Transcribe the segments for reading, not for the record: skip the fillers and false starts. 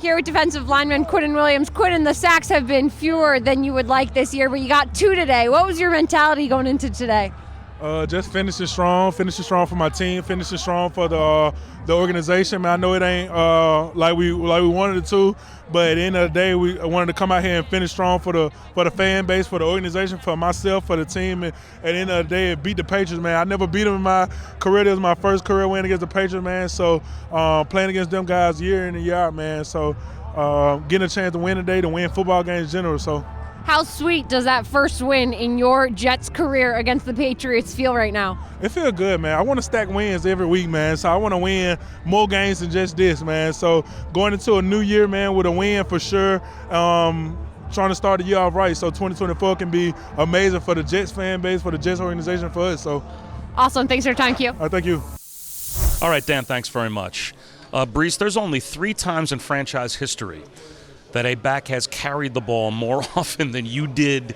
Here with defensive lineman Quinnen Williams. Quinnen, the sacks have been fewer than you would like this year, but you got 2 today. What was your mentality going into today? Just finishing strong for my team, finishing strong for the organization. Man, I know it ain't like we wanted it to, but at the end of the day, we wanted to come out here and finish strong for the fan base, for the organization, for myself, for the team. And at the end of the day, it beat the Patriots, man. I never beat them in my career. This was my first career win against the Patriots, man. So playing against them guys year in and year out, man. So getting a chance to win today, to win football games in general. So. How sweet does that first win in your Jets career against the Patriots feel right now? It feels good, man. I want to stack wins every week, man. So I want to win more games than just this, man. So going into a new year, man, with a win for sure. Trying to start the year off right. So 2024 can be amazing for the Jets fan base, for the Jets organization, for us. So awesome. Thanks for your time, Q. All right, thank you. All right, Dan, thanks very much. Breece, there's only 3 times in franchise history that a back has carried the ball more often than you did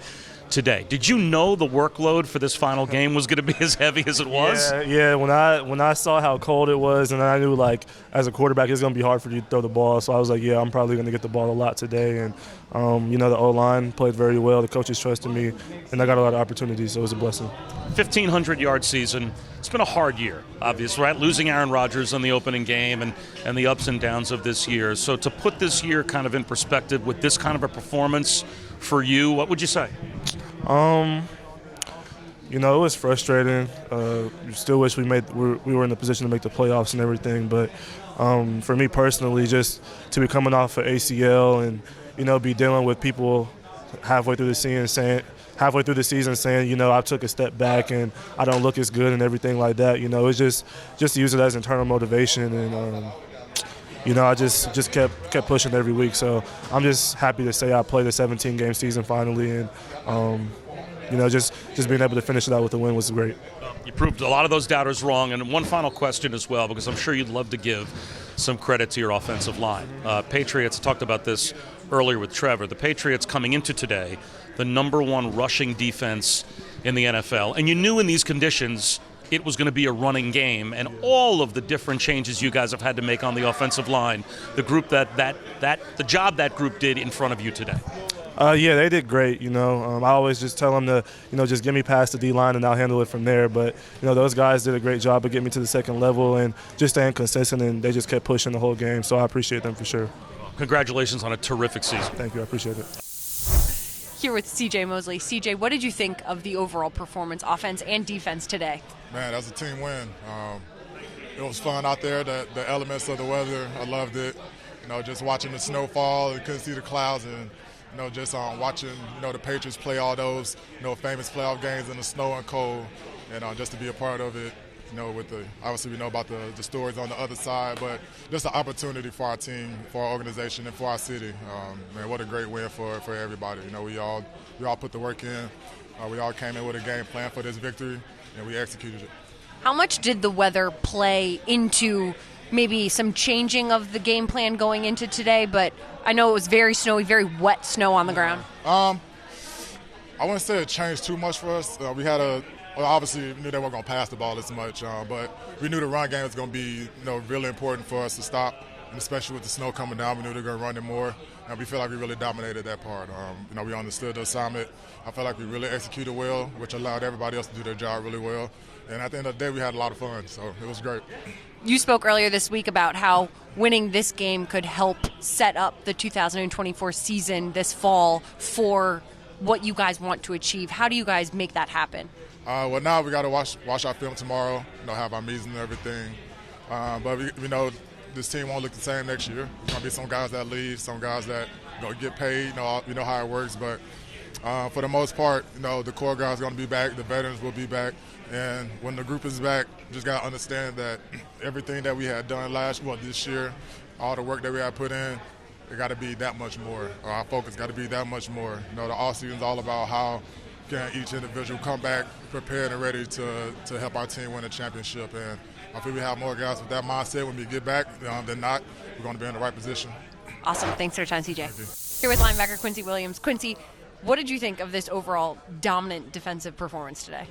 today. Did you know the workload for this final game was going to be as heavy as it was? Yeah. When I saw how cold it was, and I knew, like, as a quarterback, it's going to be hard for you to throw the ball. So I was like, yeah, I'm probably going to get the ball a lot today. And, the O-line played very well. The coaches trusted me, and I got a lot of opportunities, so it was a blessing. 1,500-yard season. It's been a hard year, obviously, right? Losing Aaron Rodgers in the opening game and the ups and downs of this year. So to put this year kind of in perspective with this kind of a performance for you, what would you say? It was frustrating. Still wish we were in the position to make the playoffs and everything. But for me personally, just to be coming off an ACL and be dealing with people halfway through the season saying, I took a step back and I don't look as good and everything like that. It's just to use it as internal motivation and I just kept pushing every week. So I'm just happy to say I played a 17-game season finally, and just being able to finish it out with a win was great. You proved a lot of those doubters wrong. And one final question as well, because I'm sure you'd love to give some credit to your offensive line. Patriots, talked about this earlier with Trevor. The Patriots coming into today, the #1 rushing defense in the NFL. And you knew in these conditions it was going to be a running game, and all of the different changes you guys have had to make on the offensive line, the group the job that group did in front of you today. Yeah, they did great. I always just tell them to, just get me past the D-line and I'll handle it from there. But, those guys did a great job of getting me to the second level and just staying consistent, and they just kept pushing the whole game. So I appreciate them for sure. Congratulations on a terrific season. Thank you. I appreciate it. Here with CJ Mosley. CJ, what did you think of the overall performance, offense and defense today? Man, that was a team win. It was fun out there, the elements of the weather. I loved it. Just watching the snow fall, you couldn't see the clouds, and just watching the Patriots play all those famous playoff games in the snow and cold, and just to be a part of it. With obviously we know about the stories on the other side, but just an opportunity for our team, for our organization, and for our city. Man, what a great win for everybody. We all put the work in. We all came in with a game plan for this victory, and we executed it. How much did the weather play into maybe some changing of the game plan going into today? But I know it was very snowy, very wet snow on the ground. I wouldn't say it changed too much for us. Obviously, we knew they weren't going to pass the ball as much, but we knew the run game was going to be, really important for us to stop, and especially with the snow coming down, we knew they were going to run it more, and we feel like we really dominated that part. We understood the assignment. I felt like we really executed well, which allowed everybody else to do their job really well, and at the end of the day, we had a lot of fun, so it was great. You spoke earlier this week about how winning this game could help set up the 2024 season this fall for what you guys want to achieve. How do you guys make that happen? Well, now we got to watch our film tomorrow, have our meetings and everything. But we know this team won't look the same next year. There's going to be some guys that leave, some guys that get paid. We know how it works. But for the most part, the core guys are going to be back. The veterans will be back. And when the group is back, just got to understand that everything that we had done this year, all the work that we had put in, it got to be that much more. Our focus got to be that much more. The offseason is all about how can each individual come back prepared and ready to help our team win a championship. And I feel we have more guys with that mindset when we get back than not. We're going to be in the right position. Awesome. Thanks for your time, CJ. Here with linebacker Quincy Williams. Quincy, what did you think of this overall dominant defensive performance today?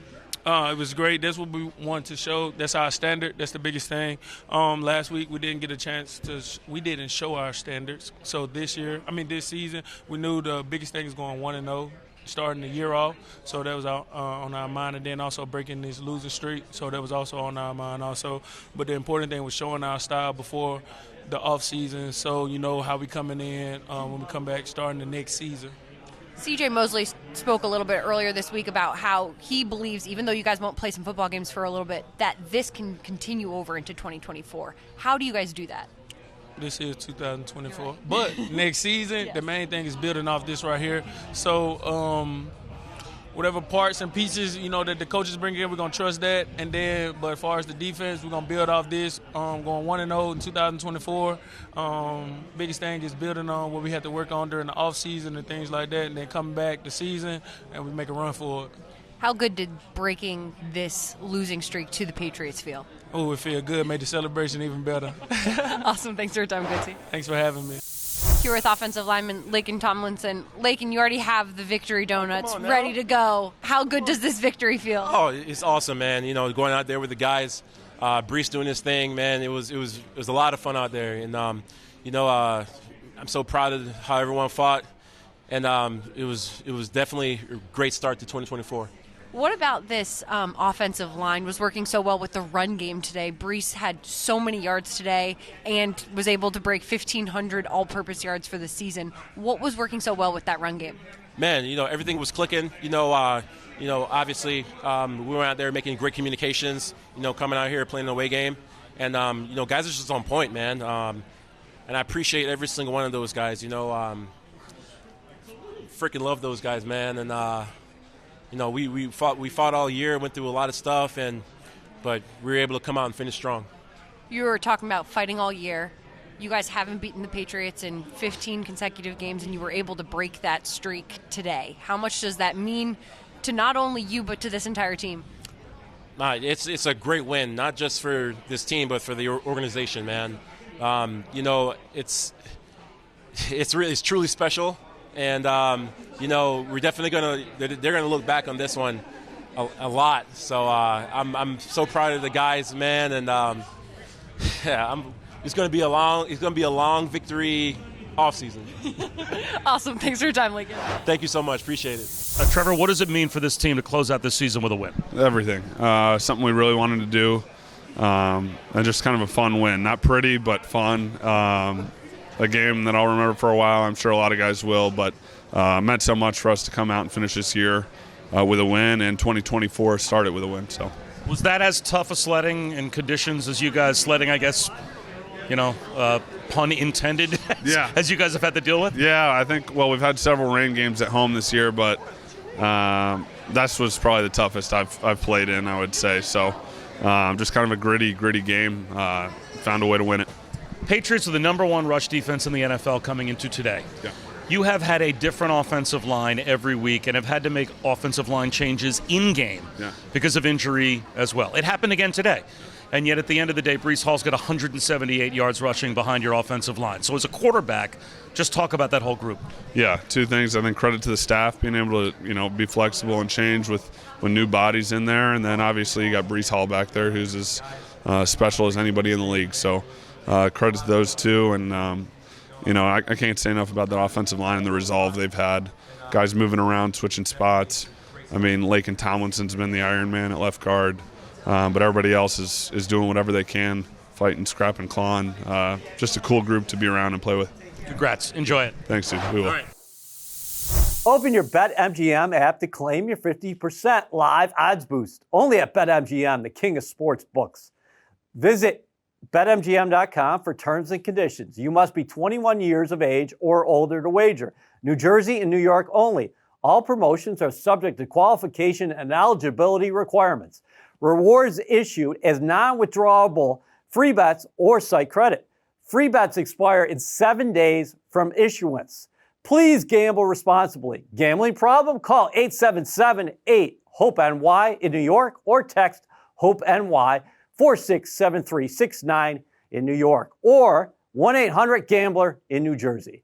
It was great. That's what we wanted to show. That's our standard. That's the biggest thing. Last week we didn't get a chance we didn't show our standards. So this season, we knew the biggest thing is going 1-0, starting the year off. So that was on our mind, and then also breaking this losing streak. So that was also on our mind also. But the important thing was showing our style before the off season. So you know how we coming in when we come back starting the next season. CJ Mosley spoke a little bit earlier this week about how he believes, even though you guys won't play some football games for a little bit, that this can continue over into 2024. How do you guys do that? This is 2024. But next season, The main thing is building off this right here. So whatever parts and pieces, that the coaches bring in, we're going to trust that. And then, but as far as the defense, we're going to build off this, going 1-0 in 2024. Biggest thing is building on what we had to work on during the offseason and things like that, and then coming back the season, and we make a run for it. How good did breaking this losing streak to the Patriots feel? Oh, it feel good. Made the celebration even better. Awesome. Thanks for your time, Quincy. Thanks for having me. Here with offensive lineman Laken Tomlinson. Laken, you already have the victory donuts ready to go. How good does this victory feel? Oh, it's awesome, man. Going out there with the guys, Breece doing his thing, man. It was a lot of fun out there, and I'm so proud of how everyone fought, and it was definitely a great start to 2024. What about this offensive line was working so well with the run game today? Breece had so many yards today and was able to break 1,500 all-purpose yards for the season. What was working so well with that run game? Man, everything was clicking. Obviously we were out there making great communications, coming out here playing an away game. And, guys are just on point, man. And I appreciate every single one of those guys. Freaking love those guys, man. And, we fought all year, went through a lot of stuff, but we were able to come out and finish strong. You were talking about fighting all year. You guys haven't beaten the Patriots in 15 consecutive games, and you were able to break that streak today. How much does that mean to not only you but to this entire team? It's a great win, not just for this team but for the organization, man. It's truly special. And, we're definitely they're going to look back on this one a lot. So I'm so proud of the guys, man. And, it's going to be a long victory offseason. Awesome. Thanks for your time, Laken. Thank you so much. Appreciate it. Trevor, what does it mean for this team to close out this season with a win? Everything. Something we really wanted to do. And just kind of a fun win. Not pretty, but fun. A game that I'll remember for a while. I'm sure a lot of guys will, but meant so much for us to come out and finish this year with a win, and 2024 started with a win. So, was that as tough a sledding and conditions as you guys sledding, I guess, pun intended, as you guys have had to deal with? Yeah, I think, we've had several rain games at home this year, but that was probably the toughest I've played in, I would say. So just kind of a gritty game. Found a way to win it. Patriots are the number one rush defense in the NFL coming into today. Yeah. You have had a different offensive line every week and have had to make offensive line changes in-game because of injury as well. It happened again today. And yet at the end of the day, Breece Hall's got 178 yards rushing behind your offensive line. So as a quarterback, just talk about that whole group. Yeah, two things. I think credit to the staff, being able to be flexible and change with new bodies in there. And then obviously you got Breece Hall back there, who's as special as anybody in the league. So credit to those two, and I can't say enough about the offensive line and the resolve they've had. Guys moving around, switching spots. I mean, Laken Tomlinson's been the Iron Man at left guard, but everybody else is doing whatever they can, fighting, scrapping, clawing. Just a cool group to be around and play with. Congrats. Enjoy it. Thanks, dude. We will. All right. Open your BetMGM app to claim your 50% live odds boost. Only at BetMGM, the king of sports books. Visit BetMGM.com for terms and conditions. You must be 21 years of age or older to wager. New Jersey and New York only. All promotions are subject to qualification and eligibility requirements. Rewards issued as non-withdrawable free bets or site credit. Free bets expire in 7 days from issuance. Please gamble responsibly. Gambling problem? Call 877-8-HOPE-NY in New York or text HOPE-NY 467369 in New York or 1-800-GAMBLER in New Jersey.